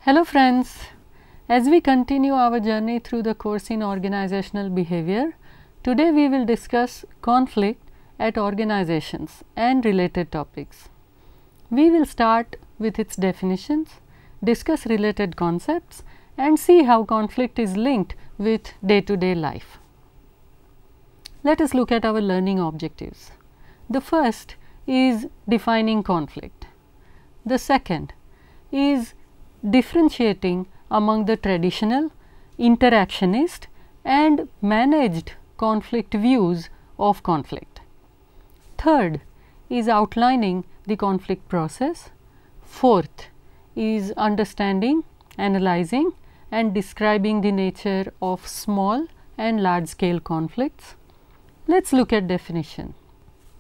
Hello friends, as we continue our journey through the course in organizational behavior, today we will discuss conflict at organizations and related topics. We will start with its definitions, discuss related concepts and see how conflict is linked with day-to-day life. Let us look at our learning objectives. The first is defining conflict. The second is differentiating among the traditional, interactionist and managed conflict views of conflict. Third is outlining the conflict process. Fourth is understanding, analyzing and describing the nature of small and large scale conflicts. Let us look at definition.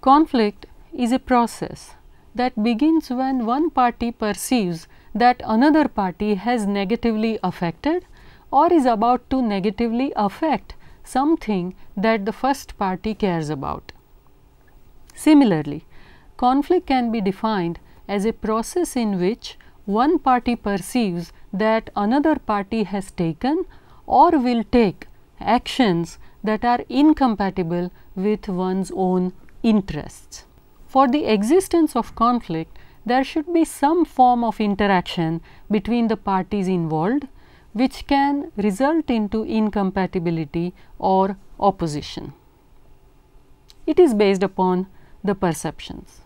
Conflict is a process that begins when one party perceives that another party has negatively affected or is about to negatively affect something that the first party cares about. Similarly, conflict can be defined as a process in which one party perceives that another party has taken or will take actions that are incompatible with one's own interests. For the existence of conflict, there should be some form of interaction between the parties involved, which can result into incompatibility or opposition. It is based upon the perceptions.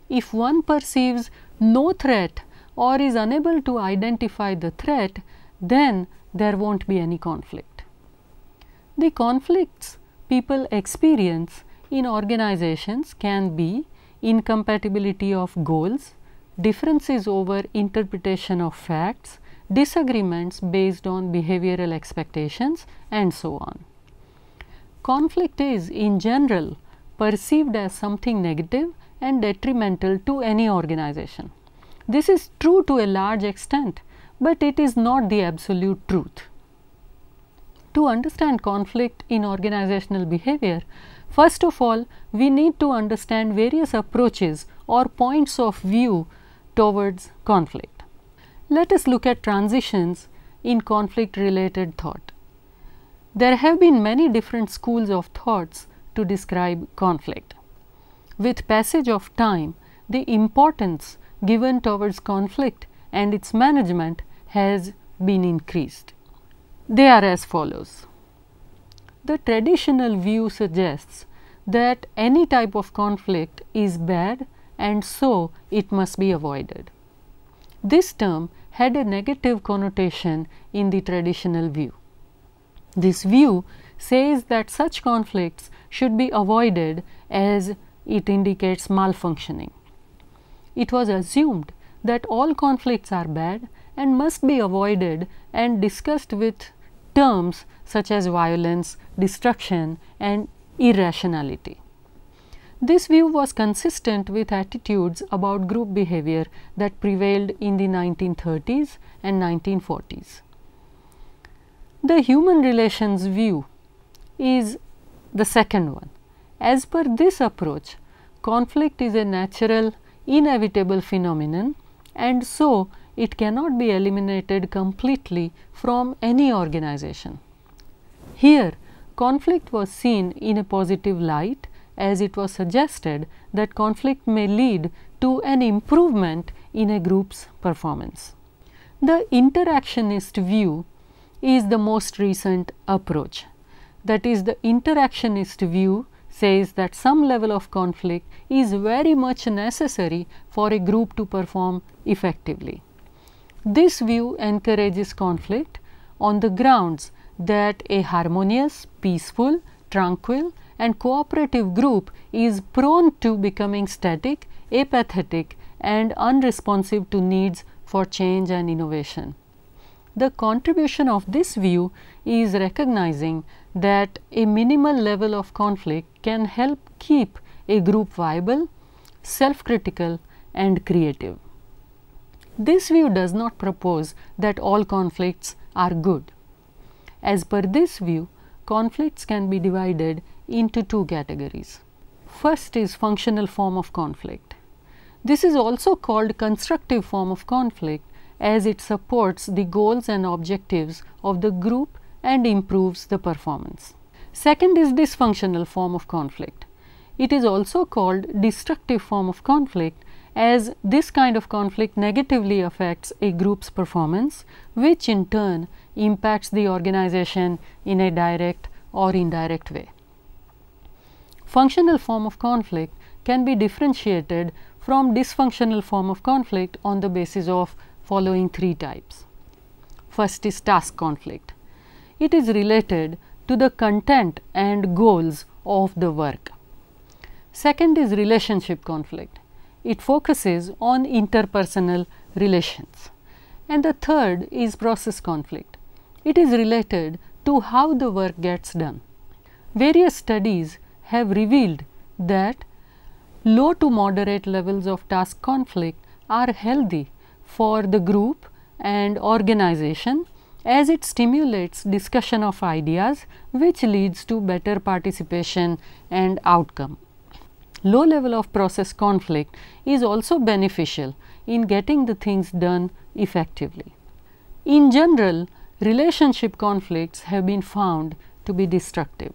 If one perceives no threat or is unable to identify the threat, then there won't be any conflict. The conflicts people experience in organizations can be incompatibility of goals, differences over interpretation of facts, disagreements based on behavioral expectations and so on. Conflict is in general perceived as something negative and detrimental to any organization. This is true to a large extent, but it is not the absolute truth. To understand conflict in organizational behavior, first of all, we need to understand various approaches or points of view towards conflict. Let us look at transitions in conflict related thought. There have been many different schools of thoughts to describe conflict. With passage of time, the importance given towards conflict and its management has been increased. They are as follows. The traditional view suggests that any type of conflict is bad and so it must be avoided. This term had a negative connotation in the traditional view. This view says that such conflicts should be avoided as it indicates malfunctioning. It was assumed that all conflicts are bad and must be avoided and discussed with terms such as violence, destruction and irrationality. This view was consistent with attitudes about group behavior that prevailed in the 1930s and 1940s. The human relations view is the second one. As per this approach, conflict is a natural, inevitable phenomenon and so it cannot be eliminated completely from any organization. Here, conflict was seen in a positive light as it was suggested that conflict may lead to an improvement in a group's performance. The interactionist view is the most recent approach. That is, the interactionist view says that some level of conflict is very much necessary for a group to perform effectively. This view encourages conflict on the grounds that a harmonious, peaceful, tranquil and cooperative group is prone to becoming static, apathetic and unresponsive to needs for change and innovation. The contribution of this view is recognizing that a minimal level of conflict can help keep a group viable, self-critical and creative. This view does not propose that all conflicts are good. As per this view, conflicts can be divided into two categories. First is functional form of conflict. This is also called constructive form of conflict as it supports the goals and objectives of the group and improves the performance. Second is dysfunctional form of conflict. It is also called destructive form of conflict, as this kind of conflict negatively affects a group's performance, which in turn impacts the organization in a direct or indirect way. Functional form of conflict can be differentiated from dysfunctional form of conflict on the basis of following three types. First is task conflict. It is related to the content and goals of the work. Second is relationship conflict. It focuses on interpersonal relations. And the third is process conflict. It is related to how the work gets done. Various studies have revealed that low to moderate levels of task conflict are healthy for the group and organization, as it stimulates discussion of ideas, which leads to better participation and outcome. Low level of process conflict is also beneficial in getting the things done effectively. In general, relationship conflicts have been found to be destructive.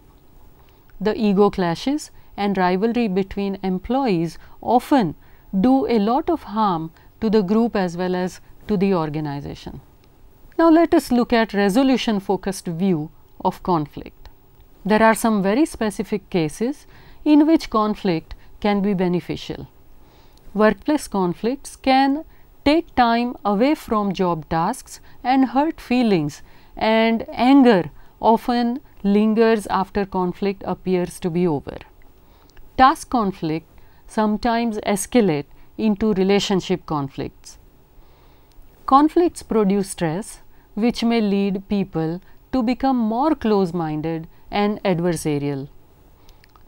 The ego clashes and rivalry between employees often do a lot of harm to the group as well as to the organization. Now, let us look at resolution focused view of conflict. There are some very specific cases in which conflict can be beneficial. Workplace conflicts can take time away from job tasks, and hurt feelings and anger often lingers after conflict appears to be over. Task conflict sometimes escalate into relationship conflicts. Conflicts produce stress, which may lead people to become more close-minded and adversarial.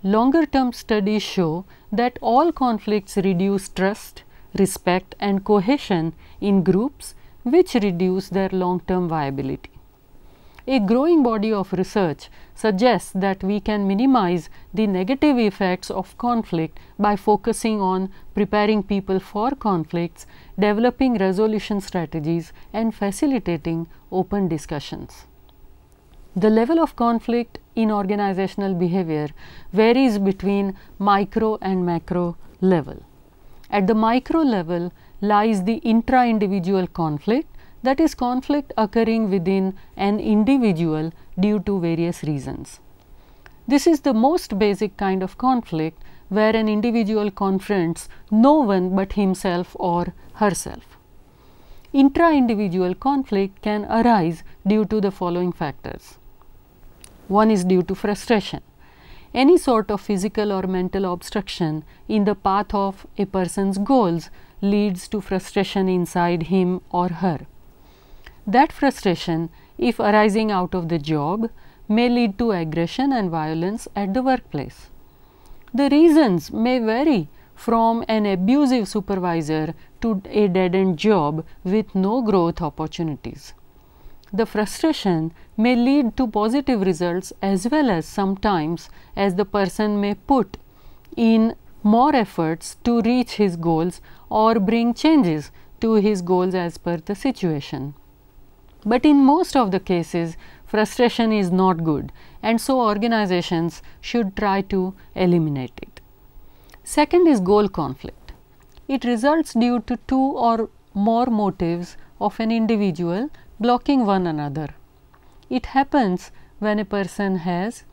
Longer-term studies show that all conflicts reduce trust, respect and cohesion in groups, which reduce their long-term viability. A growing body of research suggests that we can minimize the negative effects of conflict by focusing on preparing people for conflicts, developing resolution strategies and facilitating open discussions. The level of conflict in organizational behavior varies between micro and macro level. At the micro level lies the intra-individual conflict, that is conflict occurring within an individual due to various reasons. This is the most basic kind of conflict where an individual confronts no one but himself or herself. Intra-individual conflict can arise due to the following factors. One is due to frustration. Any sort of physical or mental obstruction in the path of a person's goals leads to frustration inside him or her. That frustration, if arising out of the job, may lead to aggression and violence at the workplace. The reasons may vary from an abusive supervisor to a dead-end job with no growth opportunities. The frustration may lead to positive results as well as sometimes as the person may put in more efforts to reach his goals or bring changes to his goals as per the situation. But in most of the cases, frustration is not good, and so organizations should try to eliminate it. Second is goal conflict. It results due to two or more motives of an individual blocking one another. It happens when a person has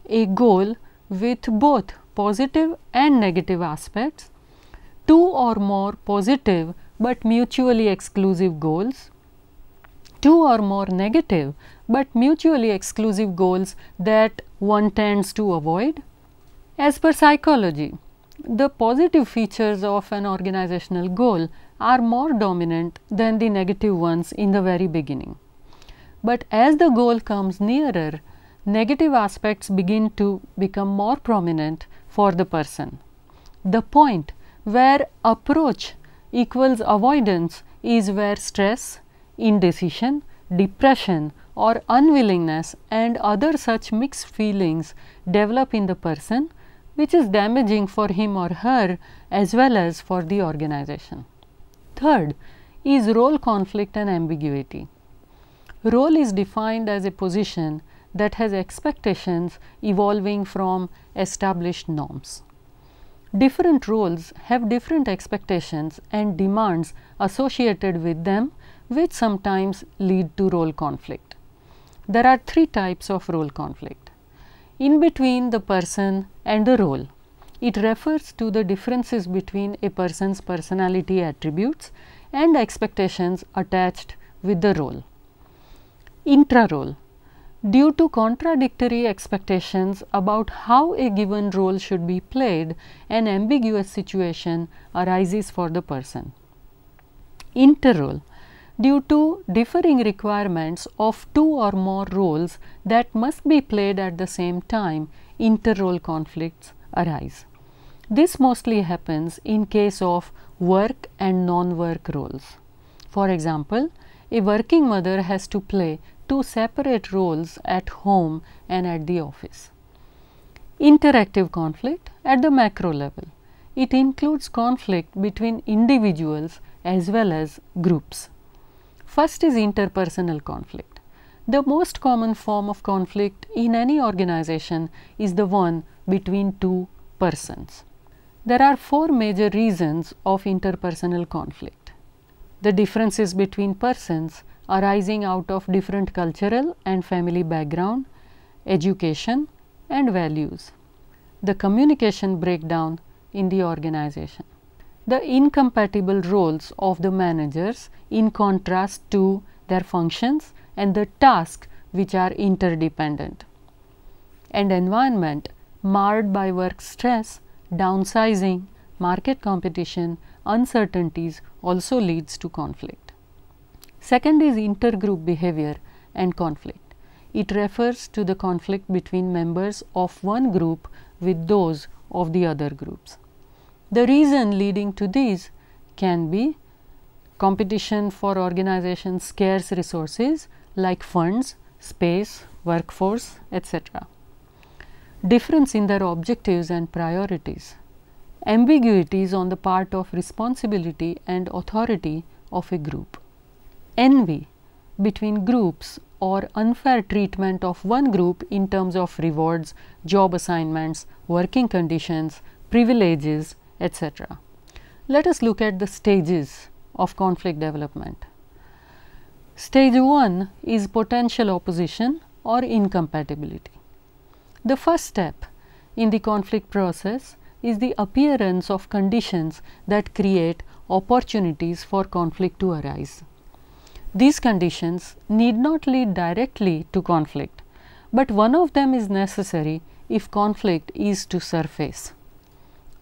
a goal with both positive and negative aspects, two or more positive but mutually exclusive goals, two or more negative but mutually exclusive goals that one tends to avoid. As per psychology, the positive features of an organizational goal are more dominant than the negative ones in the very beginning. But as the goal comes nearer, negative aspects begin to become more prominent for the person. The point where approach equals avoidance is where stress, indecision, depression or unwillingness and other such mixed feelings develop in the person, which is damaging for him or her as well as for the organization. Third is role conflict and ambiguity. Role is defined as a position that has expectations evolving from established norms. Different roles have different expectations and demands associated with them, which sometimes lead to role conflict. There are three types of role conflict. In between the person and the role, it refers to the differences between a person's personality attributes and expectations attached with the role. Intra-role, due to contradictory expectations about how a given role should be played, an ambiguous situation arises for the person. Inter-role, due to differing requirements of two or more roles that must be played at the same time, inter-role conflicts arise. This mostly happens in case of work and non-work roles. For example, a working mother has to play two separate roles at home and at the office. Interactive conflict at the macro level. It includes conflict between individuals as well as groups. First is interpersonal conflict. The most common form of conflict in any organization is the one between two persons. There are four major reasons of interpersonal conflict. The differences between persons arising out of different cultural and family background, education and values. The communication breakdown in the organization. The incompatible roles of the managers in contrast to their functions and the tasks which are interdependent. And environment marred by work stress, downsizing, market competition, uncertainties also leads to conflict. Second is intergroup behavior and conflict. It refers to the conflict between members of one group with those of the other groups. The reason leading to these can be competition for organization's scarce resources like funds, space, workforce, etc. Difference in their objectives and priorities. Ambiguities on the part of responsibility and authority of a group. Envy between groups or unfair treatment of one group in terms of rewards, job assignments, working conditions, privileges, etc. Let us look at the stages of conflict development. Stage 1 is potential opposition or incompatibility. The first step in the conflict process is the appearance of conditions that create opportunities for conflict to arise. These conditions need not lead directly to conflict, but one of them is necessary if conflict is to surface.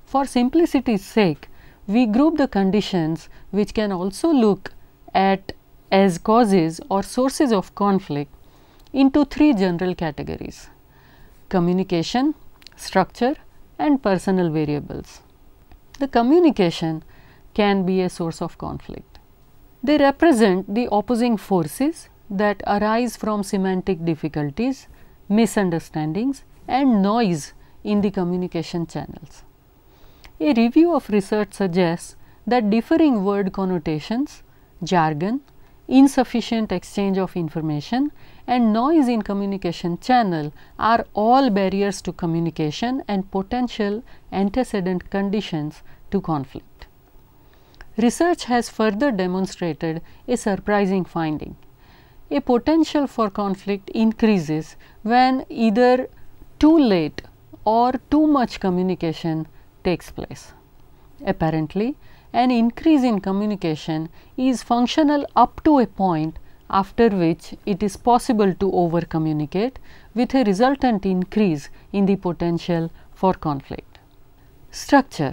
For simplicity's sake, we group the conditions which can also look at as causes or sources of conflict into three general categories: communication, structure and personal variables. The communication can be a source of conflict. They represent the opposing forces that arise from semantic difficulties, misunderstandings and noise in the communication channels. A review of research suggests that differing word connotations, jargon, insufficient exchange of information and noise in communication channel are all barriers to communication and potential antecedent conditions to conflict. Research has further demonstrated a surprising finding. A potential for conflict increases when either too late or too much communication takes place. Apparently, an increase in communication is functional up to a point after which it is possible to over communicate, with a resultant increase in the potential for conflict. Structure.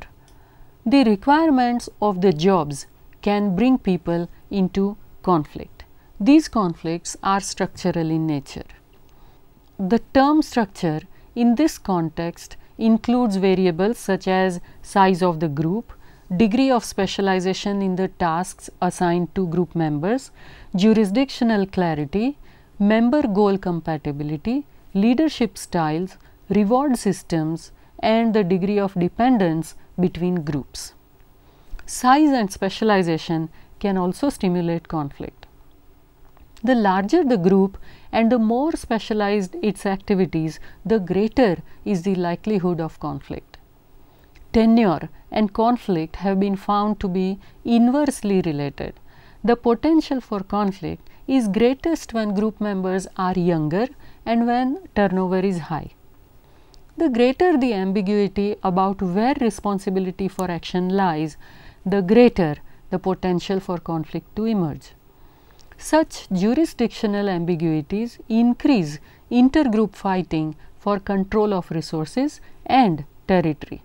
The requirements of the jobs can bring people into conflict. These conflicts are structural in nature. The term structure in this context includes variables such as size of the group, degree of specialization in the tasks assigned to group members, jurisdictional clarity, member goal compatibility, leadership styles, reward systems and the degree of dependence between groups. Size and specialization can also stimulate conflict. The larger the group and the more specialized its activities, the greater is the likelihood of conflict. Tenure and conflict have been found to be inversely related. The potential for conflict is greatest when group members are younger and when turnover is high. The greater the ambiguity about where responsibility for action lies, the greater the potential for conflict to emerge. Such jurisdictional ambiguities increase intergroup fighting for control of resources and territory.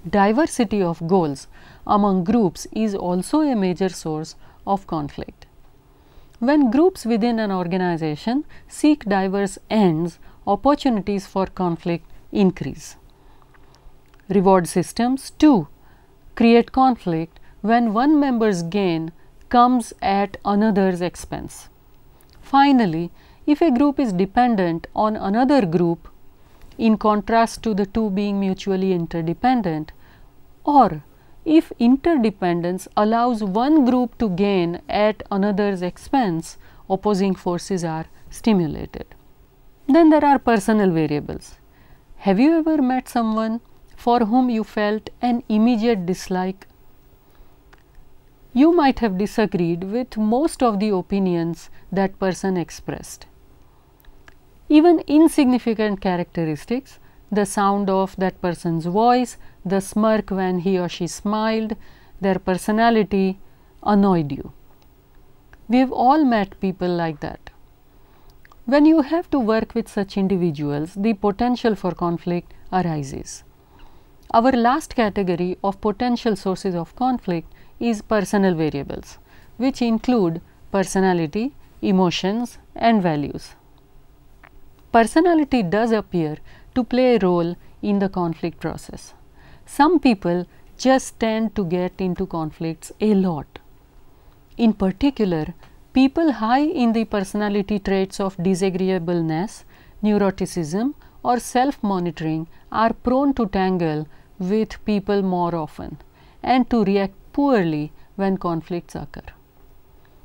Diversity of goals among groups is also a major source of conflict. When groups within an organization seek diverse ends, opportunities for conflict increase. Reward systems too create conflict when one member's gain comes at another's expense. Finally, if a group is dependent on another group, in contrast to the two being mutually interdependent, or if interdependence allows one group to gain at another's expense, opposing forces are stimulated. Then there are personal variables. Have you ever met someone for whom you felt an immediate dislike? You might have disagreed with most of the opinions that person expressed. Even insignificant characteristics, the sound of that person's voice, the smirk when he or she smiled, their personality annoyed you. We have all met people like that. When you have to work with such individuals, the potential for conflict arises. Our last category of potential sources of conflict is personal variables, which include personality, emotions, and values. Personality does appear to play a role in the conflict process. Some people just tend to get into conflicts a lot. In particular, people high in the personality traits of disagreeableness, neuroticism, or self-monitoring are prone to tangle with people more often and to react poorly when conflicts occur.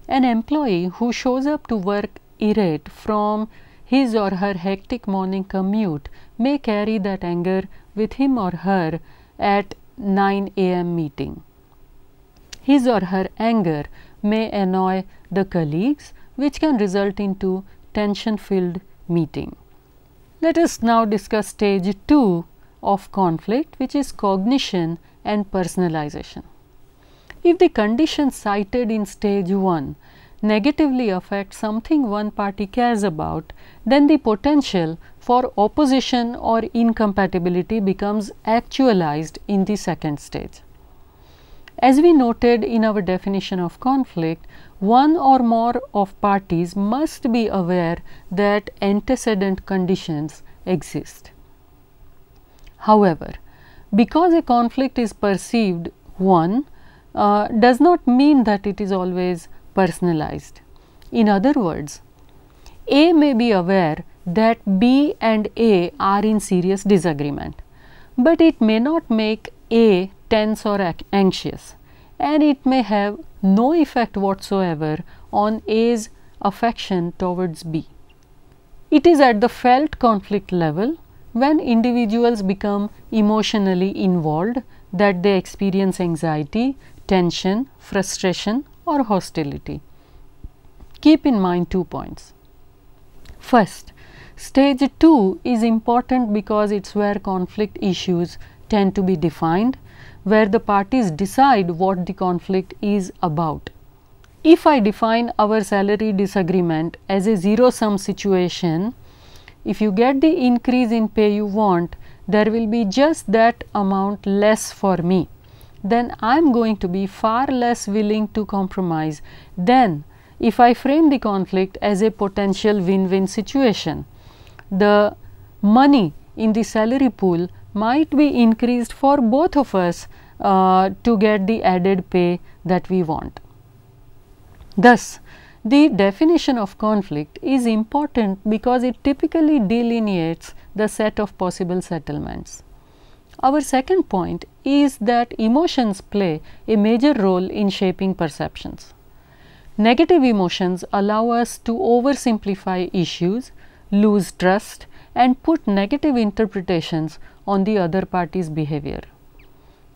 An employee who shows up to work irate from his or her hectic morning commute may carry that anger with him or her at 9 a.m. meeting. His or her anger may annoy the colleagues, which can result into tension-filled meeting. Let us now discuss stage 2 of conflict, which is cognition and personalization. If the conditions cited in stage 1 negatively affect something one party cares about, then the potential for opposition or incompatibility becomes actualized in the second stage. As we noted in our definition of conflict, one or more of parties must be aware that antecedent conditions exist. However, because a conflict is perceived does not mean that it is always personalized. In other words, A may be aware that B and A are in serious disagreement, but it may not make A tense or anxious, and it may have no effect whatsoever on A's affection towards B. It is at the felt conflict level, when individuals become emotionally involved, that they experience anxiety, tension, frustration, or hostility. Keep in mind 2 points. First, stage 2 is important because it is where conflict issues tend to be defined, where the parties decide what the conflict is about. If I define our salary disagreement as a zero-sum situation, if you get the increase in pay you want, there will be just that amount less for me. Then I am going to be far less willing to compromise than if I frame the conflict as a potential win-win situation. The money in the salary pool might be increased for both of us to get the added pay that we want. Thus, the definition of conflict is important because it typically delineates the set of possible settlements. Our second point is that emotions play a major role in shaping perceptions. Negative emotions allow us to oversimplify issues, lose trust, and put negative interpretations on the other party's behavior.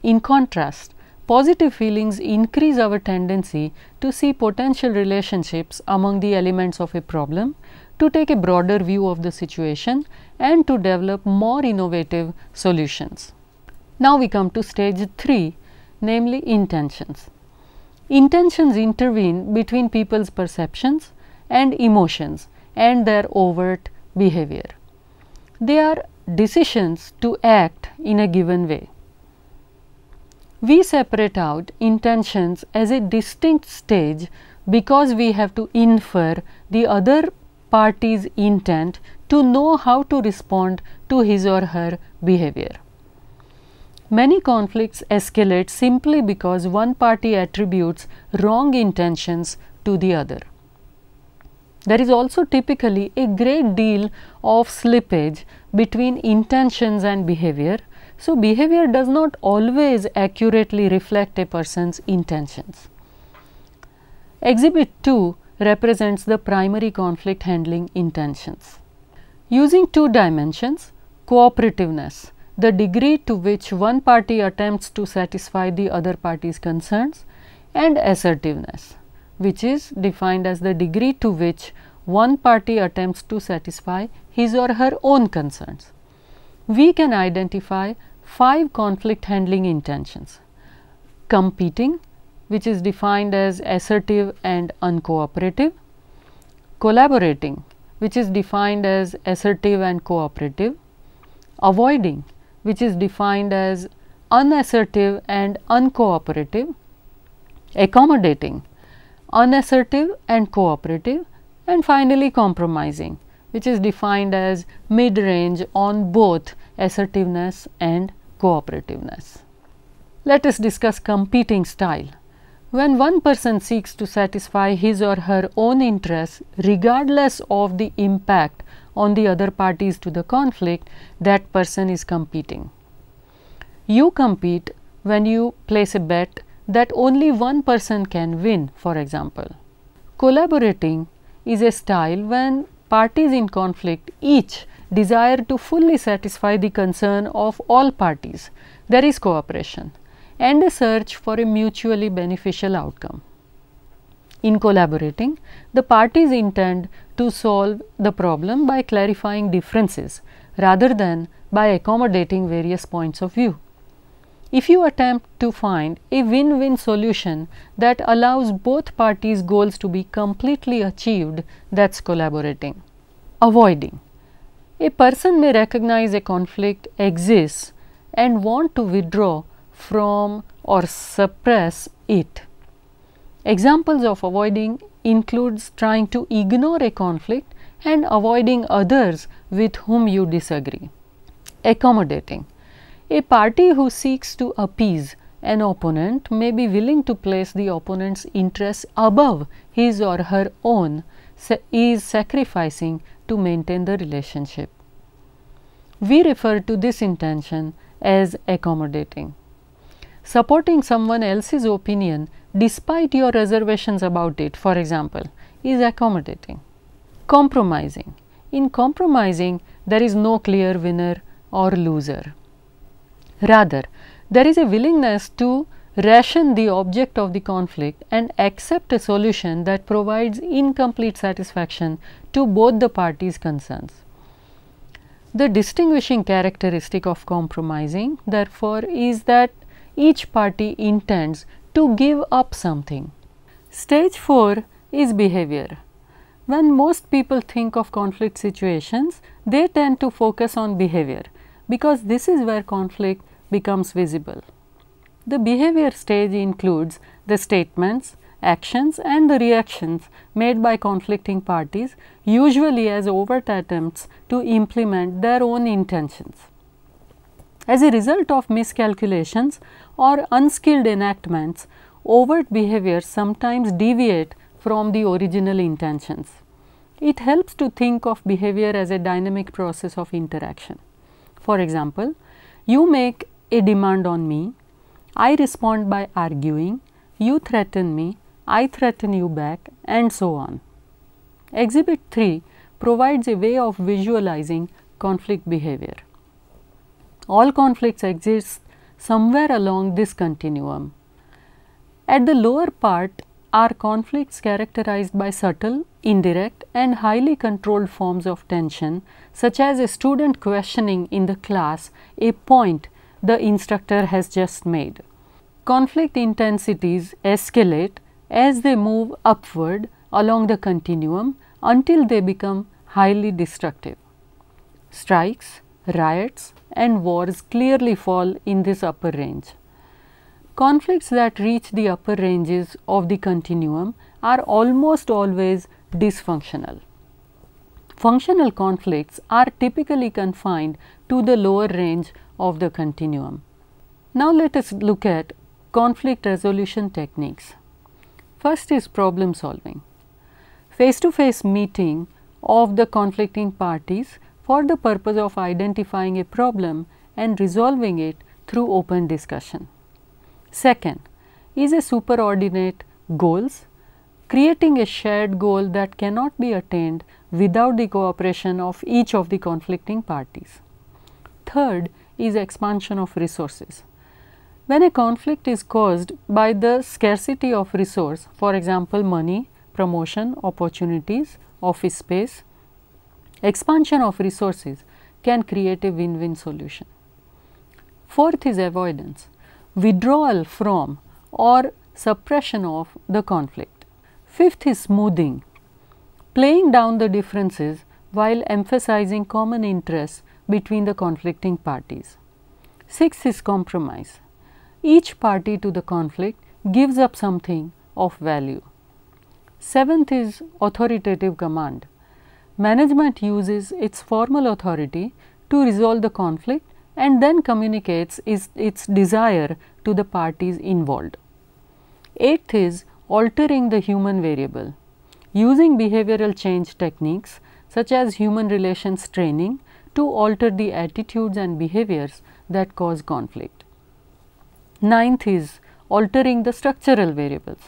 In contrast, positive feelings increase our tendency to see potential relationships among the elements of a problem, to take a broader view of the situation, and to develop more innovative solutions. Now we come to stage 3, namely intentions. Intentions intervene between people's perceptions and emotions and their overt behavior. They are decisions to act in a given way. We separate out intentions as a distinct stage because we have to infer the other party's intent to know how to respond to his or her behavior. Many conflicts escalate simply because one party attributes wrong intentions to the other. There is also typically a great deal of slippage between intentions and behavior, so behavior does not always accurately reflect a person's intentions. Exhibit 2 represents the primary conflict handling intentions. Using 2 dimensions, cooperativeness, the degree to which one party attempts to satisfy the other party's concerns, and assertiveness, which is defined as the degree to which one party attempts to satisfy his or her own concerns. We can identify 5 conflict handling intentions: competing, which is defined as assertive and uncooperative; collaborating, which is defined as assertive and cooperative; avoiding, which is defined as unassertive and uncooperative; accommodating, unassertive and cooperative; and finally compromising, which is defined as mid-range on both assertiveness and cooperativeness. Let us discuss competing style. When one person seeks to satisfy his or her own interests regardless of the impact on the other parties to the conflict, that person is competing. You compete when you place a bet that only one person can win, for example. Collaborating is a style when parties in conflict each desire to fully satisfy the concern of all parties. There is cooperation and a search for a mutually beneficial outcome. In collaborating, the parties intend to solve the problem by clarifying differences rather than by accommodating various points of view. If you attempt to find a win-win solution that allows both parties' goals to be completely achieved, that's collaborating. Avoiding. A person may recognize a conflict exists and want to withdraw from or suppress it. Examples of avoiding includes trying to ignore a conflict and avoiding others with whom you disagree. Accommodating. A party who seeks to appease an opponent may be willing to place the opponent's interests above his or her own, is sacrificing to maintain the relationship. We refer to this intention as accommodating. Supporting someone else's opinion despite your reservations about it, for example, is accommodating. Compromising. In compromising, there is no clear winner or loser. Rather, there is a willingness to ration the object of the conflict and accept a solution that provides incomplete satisfaction to both the parties' concerns. The distinguishing characteristic of compromising, therefore, is that each party intends to give up something. Stage 4 is behavior. When most people think of conflict situations, they tend to focus on behavior because this is where conflict becomes visible. The behavior stage includes the statements, actions and the reactions made by conflicting parties, usually as overt attempts to implement their own intentions. As a result of miscalculations or unskilled enactments, overt behaviors sometimes deviate from the original intentions. It helps to think of behavior as a dynamic process of interaction. For example, you make a demand on me, I respond by arguing, you threaten me, I threaten you back, and so on. Exhibit 3 provides a way of visualizing conflict behavior. All conflicts exist somewhere along this continuum. At the lower part are conflicts characterized by subtle, indirect, and highly controlled forms of tension, such as a student questioning in the class a point the instructor has just made. Conflict intensities escalate as they move upward along the continuum until they become highly destructive. Strikes, riots, and wars clearly fall in this upper range. Conflicts that reach the upper ranges of the continuum are almost always dysfunctional. Functional conflicts are typically confined to the lower range of the continuum. Now, let us look at conflict resolution techniques. First is problem solving. Face-to-face meeting of the conflicting parties for the purpose of identifying a problem and resolving it through open discussion. Second is a superordinate goals, creating a shared goal that cannot be attained without the cooperation of each of the conflicting parties. Third is expansion of resources. When a conflict is caused by the scarcity of resource, for example, money, promotion, opportunities, office space, expansion of resources can create a win-win solution. Fourth is avoidance, withdrawal from or suppression of the conflict. Fifth is smoothing, playing down the differences while emphasizing common interests between the conflicting parties. Sixth is compromise. Each party to the conflict gives up something of value. Seventh is authoritative command. Management uses its formal authority to resolve the conflict and then communicates its desire to the parties involved. Eighth is altering the human variable. Using behavioral change techniques such as human relations training to alter the attitudes and behaviors that cause conflict. Ninth is altering the structural variables.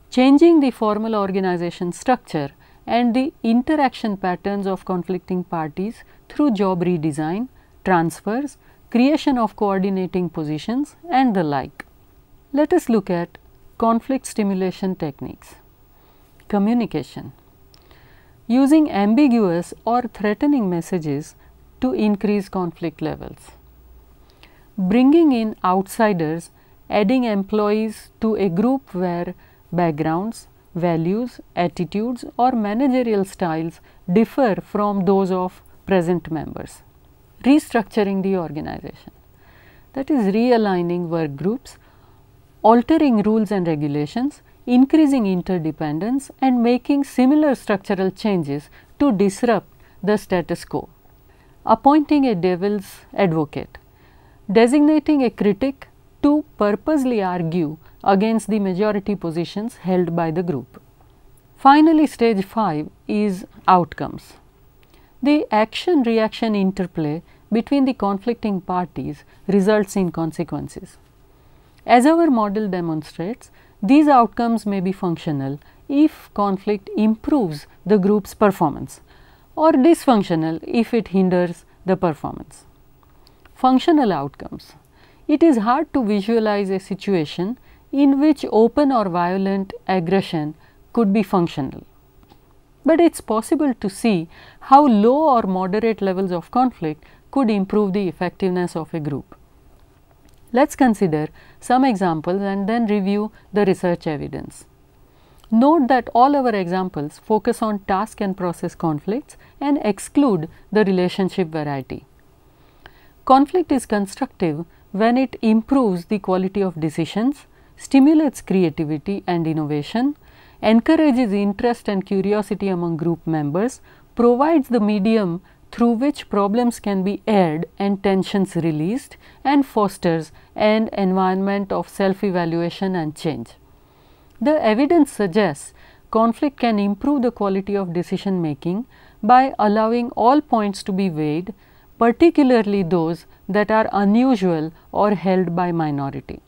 Changing the formal organization structure and the interaction patterns of conflicting parties through job redesign, transfers, creation of coordinating positions, and the like. Let us look at conflict stimulation techniques. Communication. Using ambiguous or threatening messages to increase conflict levels. Bringing in outsiders, adding employees to a group where backgrounds, values, attitudes, or managerial styles differ from those of present members. Restructuring the organization, that is realigning work groups, altering rules and regulations, increasing interdependence, and making similar structural changes to disrupt the status quo. Appointing a devil's advocate, designating a critic to purposely argue against the majority positions held by the group. Finally, stage 5 is outcomes. The action-reaction interplay between the conflicting parties results in consequences. As our model demonstrates, these outcomes may be functional if conflict improves the group's performance, or dysfunctional if it hinders the performance. Functional outcomes. It is hard to visualize a situation in which open or violent aggression could be functional, but it is possible to see how low or moderate levels of conflict could improve the effectiveness of a group. Let us consider some examples and then review the research evidence. Note that all our examples focus on task and process conflicts and exclude the relationship variety. Conflict is constructive when it improves the quality of decisions, stimulates creativity and innovation, encourages interest and curiosity among group members, provides the medium through which problems can be aired and tensions released, and fosters an environment of self-evaluation and change. The evidence suggests conflict can improve the quality of decision making by allowing all points to be weighed, particularly those that are unusual or held by minority.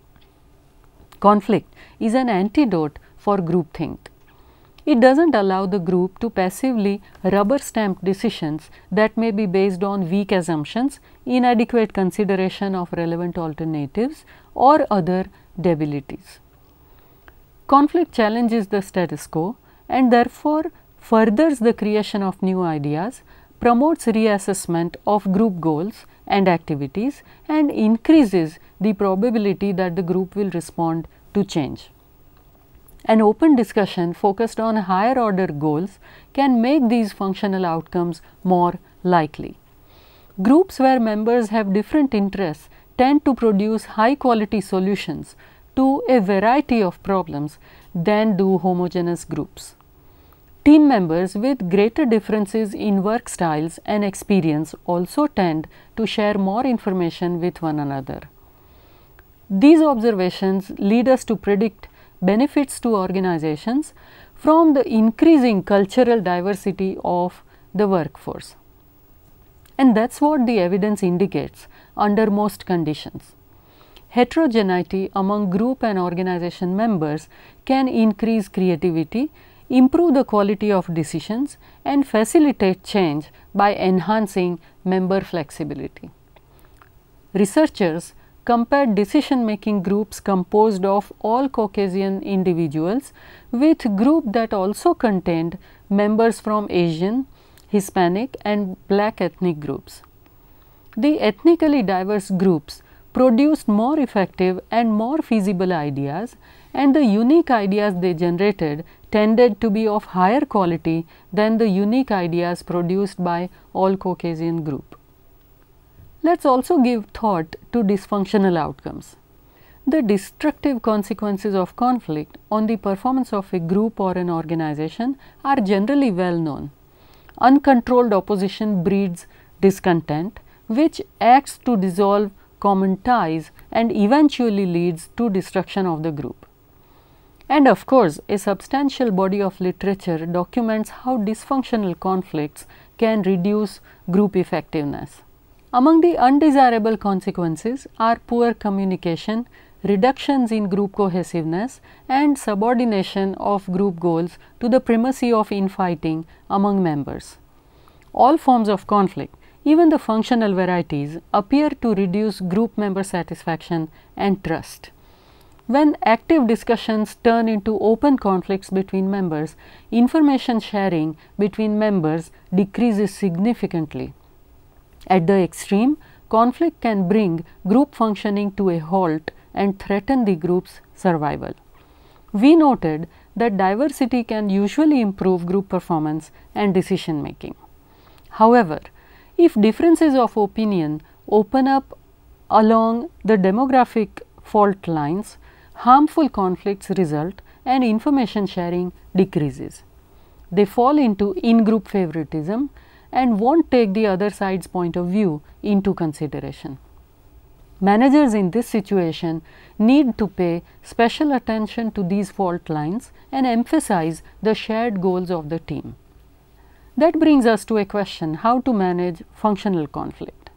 Conflict is an antidote for groupthink. It does not allow the group to passively rubber stamp decisions that may be based on weak assumptions, inadequate consideration of relevant alternatives, or other debilities. Conflict challenges the status quo and therefore furthers the creation of new ideas, promotes reassessment of group goals and activities, and increases the probability that the group will respond to change. An open discussion focused on higher order goals can make these functional outcomes more likely. Groups where members have different interests tend to produce high quality solutions to a variety of problems than do homogeneous groups. Team members with greater differences in work styles and experience also tend to share more information with one another. These observations lead us to predict benefits to organizations from the increasing cultural diversity of the workforce. And that is what the evidence indicates under most conditions. Heterogeneity among group and organization members can increase creativity, improve the quality of decisions, and facilitate change by enhancing member flexibility. Researchers compared decision-making groups composed of all Caucasian individuals with group that also contained members from Asian, Hispanic and Black ethnic groups. The ethnically diverse groups produced more effective and more feasible ideas, and the unique ideas they generated tended to be of higher quality than the unique ideas produced by all Caucasian group. Let us also give thought to dysfunctional outcomes. The destructive consequences of conflict on the performance of a group or an organization are generally well known. Uncontrolled opposition breeds discontent, which acts to dissolve common ties and eventually leads to destruction of the group. And of course, a substantial body of literature documents how dysfunctional conflicts can reduce group effectiveness. Among the undesirable consequences are poor communication, reductions in group cohesiveness, and subordination of group goals to the primacy of infighting among members. All forms of conflict, even the functional varieties, appear to reduce group member satisfaction and trust. When active discussions turn into open conflicts between members, information sharing between members decreases significantly. At the extreme, conflict can bring group functioning to a halt and threaten the group's survival. We noted that diversity can usually improve group performance and decision making. However, if differences of opinion open up along the demographic fault lines, harmful conflicts result and information sharing decreases. They fall into in-group favoritism and won't take the other side's point of view into consideration. Managers in this situation need to pay special attention to these fault lines and emphasize the shared goals of the team. That brings us to a question: how to manage functional conflict.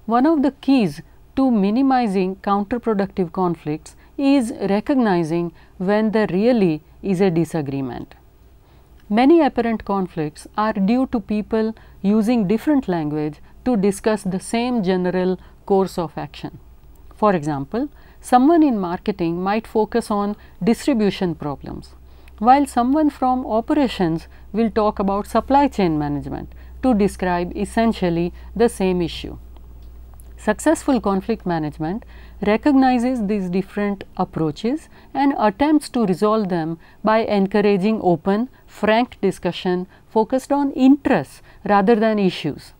One of the keys to minimizing counterproductive conflicts is recognizing when there really is a disagreement. Many apparent conflicts are due to people using different language to discuss the same general course of action. For example, someone in marketing might focus on distribution problems, while someone from operations will talk about supply chain management to describe essentially the same issue. Successful conflict management recognizes these different approaches and attempts to resolve them by encouraging open, frank discussion focused on interests rather than issues.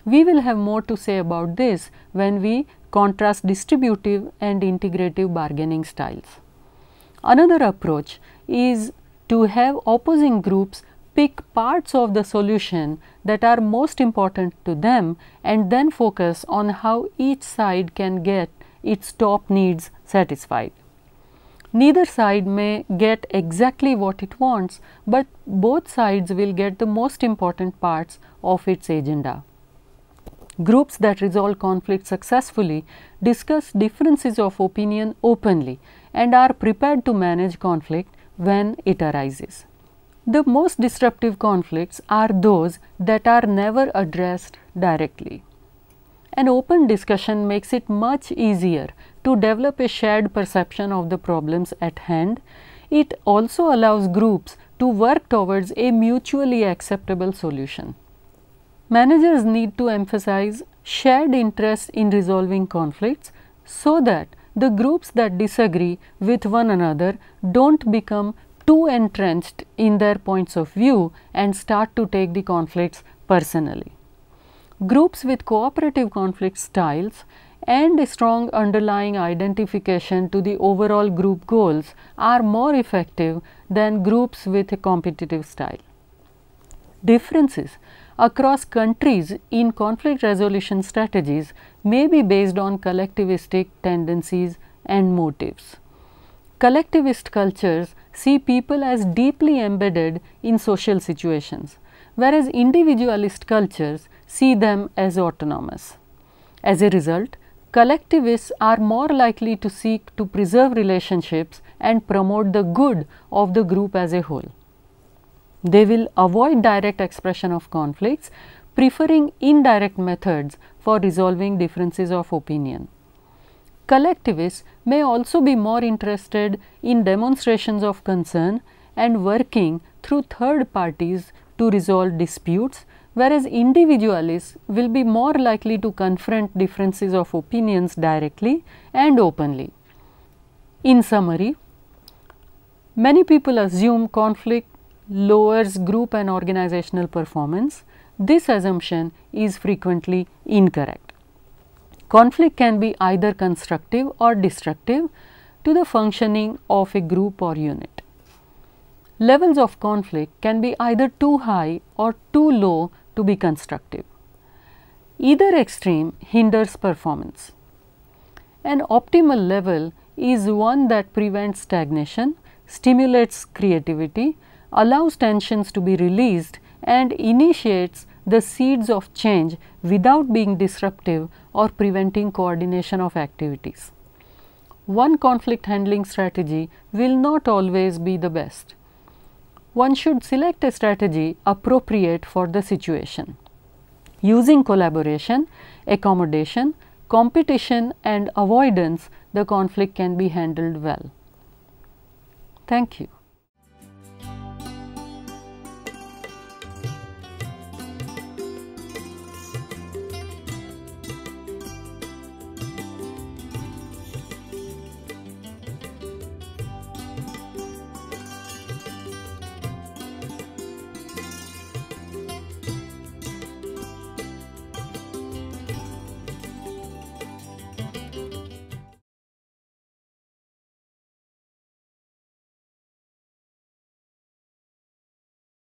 We will have more to say about this when we contrast distributive and integrative bargaining styles. Another approach is to have opposing groups pick parts of the solution that are most important to them and then focus on how each side can get its top needs satisfied. Neither side may get exactly what it wants, but both sides will get the most important parts of its agenda. Groups that resolve conflict successfully discuss differences of opinion openly and are prepared to manage conflict when it arises. The most disruptive conflicts are those that are never addressed directly. An open discussion makes it much easier to develop a shared perception of the problems at hand. It also allows groups to work towards a mutually acceptable solution. Managers need to emphasize shared interest in resolving conflicts so that the groups that disagree with one another don't become too entrenched in their points of view and start to take the conflicts personally. Groups with cooperative conflict styles and a strong underlying identification to the overall group goals are more effective than groups with a competitive style. Differences across countries in conflict resolution strategies may be based on collectivistic tendencies and motives. Collectivist cultures see people as deeply embedded in social situations, whereas individualist cultures see them as autonomous. As a result, collectivists are more likely to seek to preserve relationships and promote the good of the group as a whole. They will avoid direct expression of conflicts, preferring indirect methods for resolving differences of opinion. Collectivists may also be more interested in demonstrations of concern and working through third parties to resolve disputes, whereas individualists will be more likely to confront differences of opinions directly and openly. In summary, many people assume conflict lowers group and organizational performance. This assumption is frequently incorrect. Conflict can be either constructive or destructive to the functioning of a group or unit. Levels of conflict can be either too high or too low to be constructive. Either extreme hinders performance. An optimal level is one that prevents stagnation, stimulates creativity, allows tensions to be released, and initiates the seeds of change without being disruptive or preventing coordination of activities. One conflict handling strategy will not always be the best. One should select a strategy appropriate for the situation. Using collaboration, accommodation, competition, and avoidance, the conflict can be handled well. Thank you.